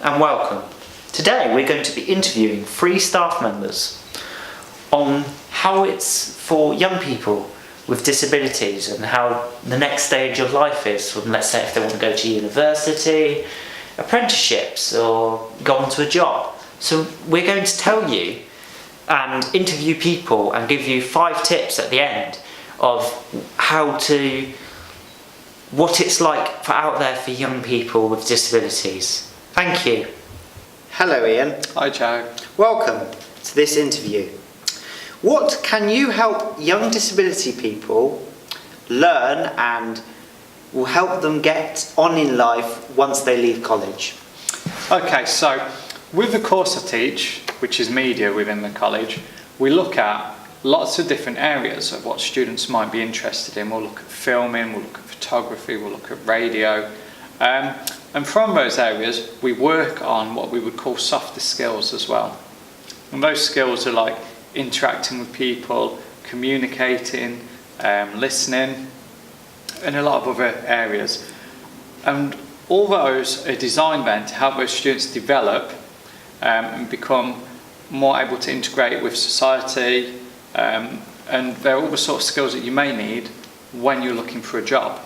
and welcome. Today we're going to be interviewing 3 staff members on how it's for young people with disabilities and how the next stage of life is from, let's say, if they want to go to university, apprenticeships, or go on to a job. So we're going to tell you and interview people and give you 5 tips at the end of what it's like for out there for young people with disabilities. Thank you. Hello Ian. Hi Joe. Welcome to this interview. What can you help young disability people learn and will help them get on in life once they leave college? Okay, so with the course I teach, which is media within the college, we look at lots of different areas of what students might be interested in. We'll look at filming, we'll look at photography, we'll look at radio. And from those areas, we work on what we would call softer skills as well. And those skills are like interacting with people, communicating, listening, and a lot of other areas. And all those are designed then to help those students develop and become more able to integrate with society, and they're all the sort of skills that you may need when you're looking for a job.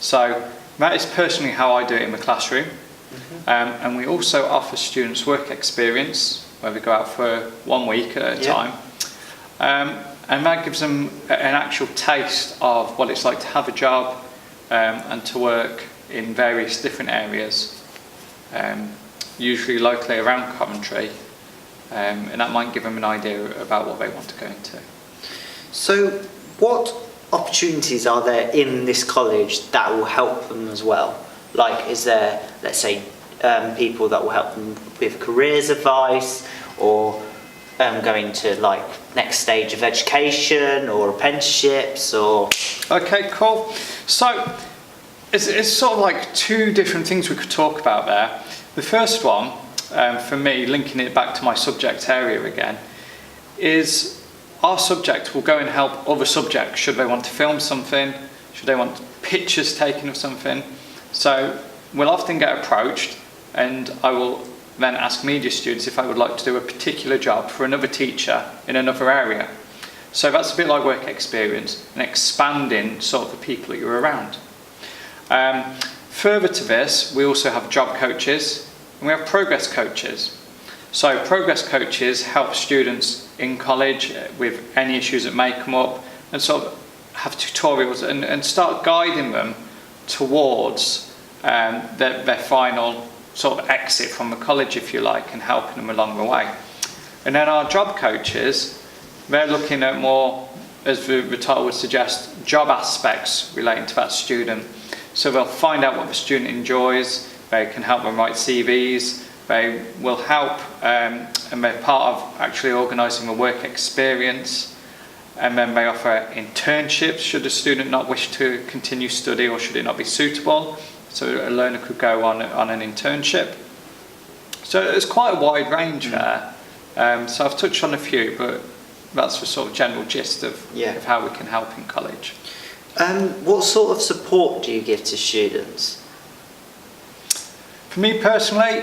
So that is personally how I do it in the classroom. And we also offer students work experience where we go out for 1 week at a time, and that gives them an actual taste of what it's like to have a job and to work in various different areas, usually locally around Coventry, and that might give them an idea about what they want to go into. So what opportunities are there in this college that will help them as well? Like, is there, let's say, people that will help them with careers advice, or going to like next stage of education or apprenticeships, or... Okay, cool. So it's sort of like 2 different things we could talk about there. The first one, for me, linking it back to my subject area again, is our subject will go and help other subjects should they want to film something, should they want pictures taken of something. So we'll often get approached, and I will then ask media students if I would like to do a particular job for another teacher in another area. So that's a bit like work experience and expanding sort of the people that you're around. Further to this, we also have job coaches and we have progress coaches. So progress coaches help students in college with any issues that may come up, and sort of have tutorials and start guiding them towards their final sort of exit from the college, if you like, and helping them along the way. And then our job coaches, they're looking at more, as the title would suggest, job aspects relating to that student. So they'll find out what the student enjoys, they can help them write CVs, they will help, and they're part of actually organising a work experience, and then they offer internships should a student not wish to continue study or should it not be suitable. So a learner could go on an internship. So there's quite a wide range there. So I've touched on a few, but that's the sort of general gist of how we can help in college. What sort of support do you give to students? For me personally,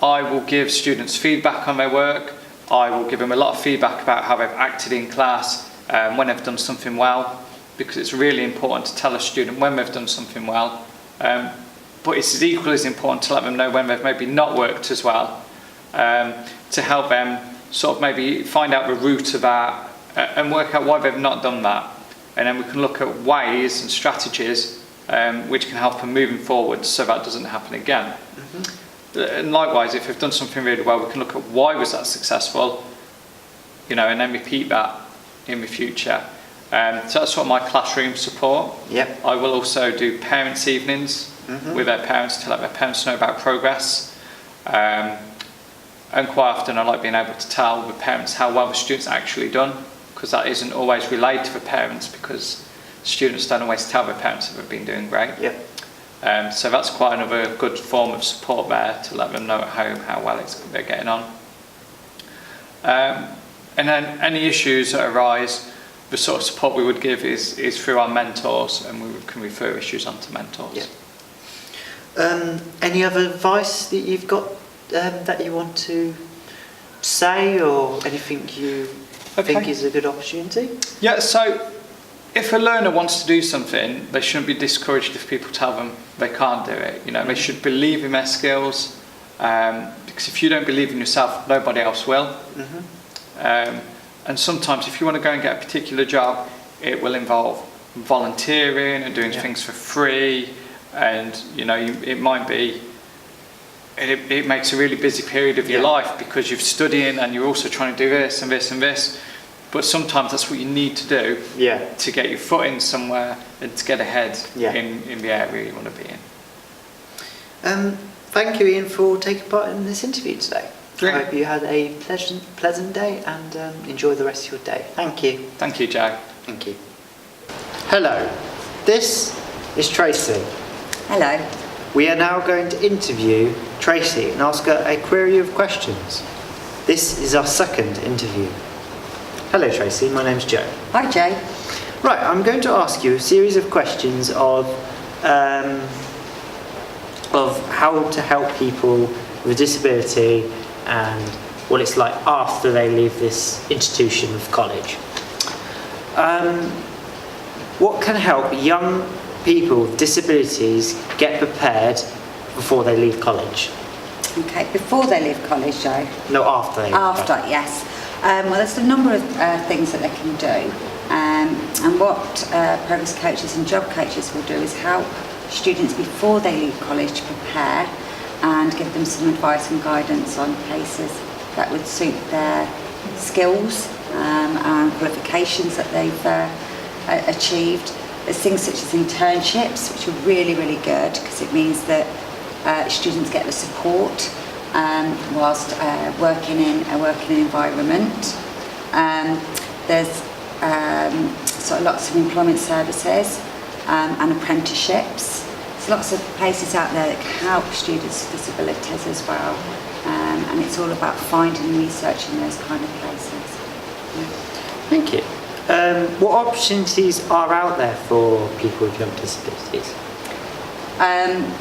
I will give students feedback on their work. I will give them a lot of feedback about how they've acted in class, when they've done something well, because it's really important to tell a student when they've done something well. But it's equally as important to let them know when they've maybe not worked as well, to help them sort of maybe find out the root of that and work out why they've not done that. And then we can look at ways and strategies which can help them moving forward so that doesn't happen again. And likewise, if they've done something really well, we can look at why was that successful, and then repeat that in the future. So that's sort of my classroom support. I will also do parents' evenings with their parents to let their parents know about progress. And quite often I like being able to tell the parents how well the student's actually done, because that isn't always relayed to the parents, because students don't always tell their parents that they've been doing great. So that's quite another good form of support there, to let them know at home how well they're getting on. And then any issues that arise, the sort of support we would give is through our mentors, and we can refer issues onto mentors. Any other advice that you've got that you want to say, or anything you think is a good opportunity? Yeah, so if a learner wants to do something, they shouldn't be discouraged if people tell them they can't do it. You know, they should believe in their skills, because if you don't believe in yourself, nobody else will. And sometimes if you want to go and get a particular job, it will involve volunteering and doing things for free, and you know, it might be, it makes a really busy period of your life because you're studying and you're also trying to do this and this and this. But sometimes that's what you need to do to get your foot in somewhere and to get ahead in the area you want to be in. Thank you, Ian, for taking part in this interview today. Yeah. I hope you had a pleasant day and enjoy the rest of your day. Thank you. Thank you, Joe. Thank you. Hello, this is Tracy. Hello. We are now going to interview Tracy and ask her a query of questions. This is our second interview. Hello Tracy, my name's Joe. Hi, Joe. Right, I'm going to ask you a series of questions of how to help people with a disability and what it's like after they leave this institution of college. What can help young people with disabilities get prepared before they leave college? Okay, before they leave college, Joe? No, after they leave After, college. yes. Well, there's a number of things that they can do. And what progress coaches and job coaches will do is help students before they leave college to prepare and give them some advice and guidance on places that would suit their skills and qualifications that they've achieved. There's things such as internships, which are really, really good because it means that students get the support whilst working in a working environment. There's sort of lots of employment services and apprenticeships. There's lots of places out there that can help students with disabilities as well, and it's all about finding and researching those kind of places. Thank you. What opportunities are out there for people with young disabilities?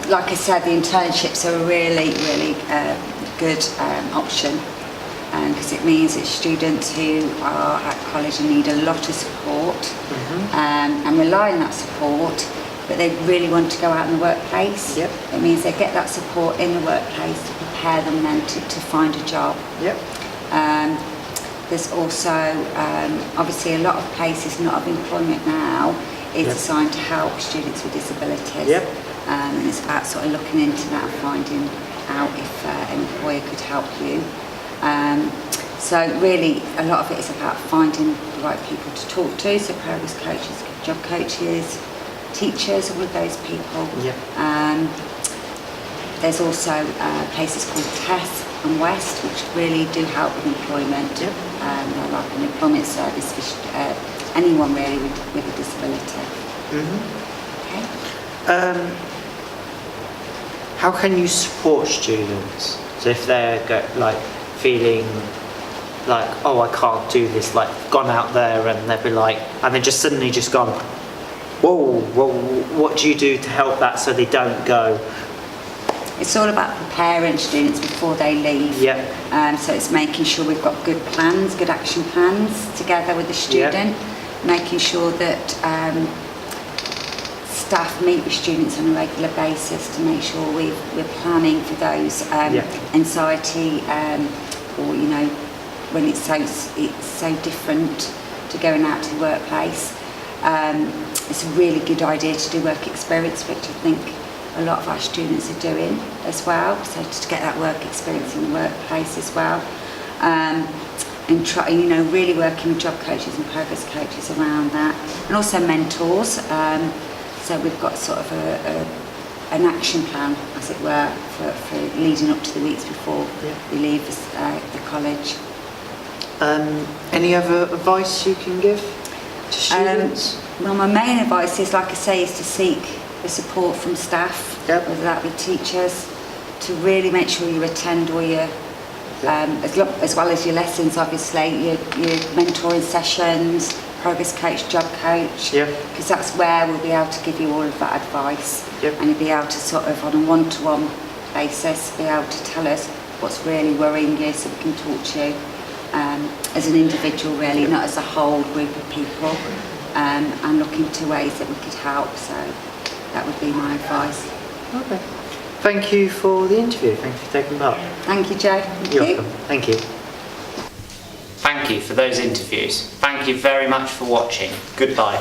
Like I said, the internships are a really, really good option because it means that students who are at college and need a lot of support and rely on that support, but they really want to go out in the workplace. It means they get that support in the workplace to prepare them then to find a job. There's also, obviously a lot of places not of employment now is designed to help students with disabilities. And it's about sort of looking into that and finding out if an employer could help you. So really a lot of it is about finding the right people to talk to, so progress coaches, job coaches, teachers, all of those people. There's also places called TESS and West, which really do help with employment. They're like an employment service for anyone really with a disability. Okay. How can you support students? So if they're feeling like, oh, I can't do this, like gone out there and they'll be like, and then just suddenly just gone, whoa, what do you do to help that so they don't go? It's all about preparing students before they leave. So it's making sure we've got good plans, good action plans together with the student, making sure that staff meet with students on a regular basis to make sure we're planning for those anxiety or, you know, when it's so different to going out to the workplace. It's a really good idea to do work experience, which I think a lot of our students are doing as well, so to get that work experience in the workplace as well. And try, you know, really working with job coaches and progress coaches around that, and also mentors. So we've got sort of an action plan, as it were, for leading up to the weeks before we leave the college. Any other advice you can give to students? Well, my main advice is, like I say, is to seek the support from staff, whether that be teachers, to really make sure you attend all your, as well as your lessons, obviously, your mentoring sessions, progress coach, job coach, Yep. because that's where we'll be able to give you all of that advice. Yep. And you'll be able to sort of on a one-to-one basis be able to tell us what's really worrying you, so we can talk to you as an individual really, not as a whole group of people, and look into ways that we could help. So that would be my advice. Okay. Thank you for the interview. Thank you for taking part. Thank you, Jo. Thank You're you. welcome. Thank you. Thank you for those interviews. Thank you very much for watching. Goodbye.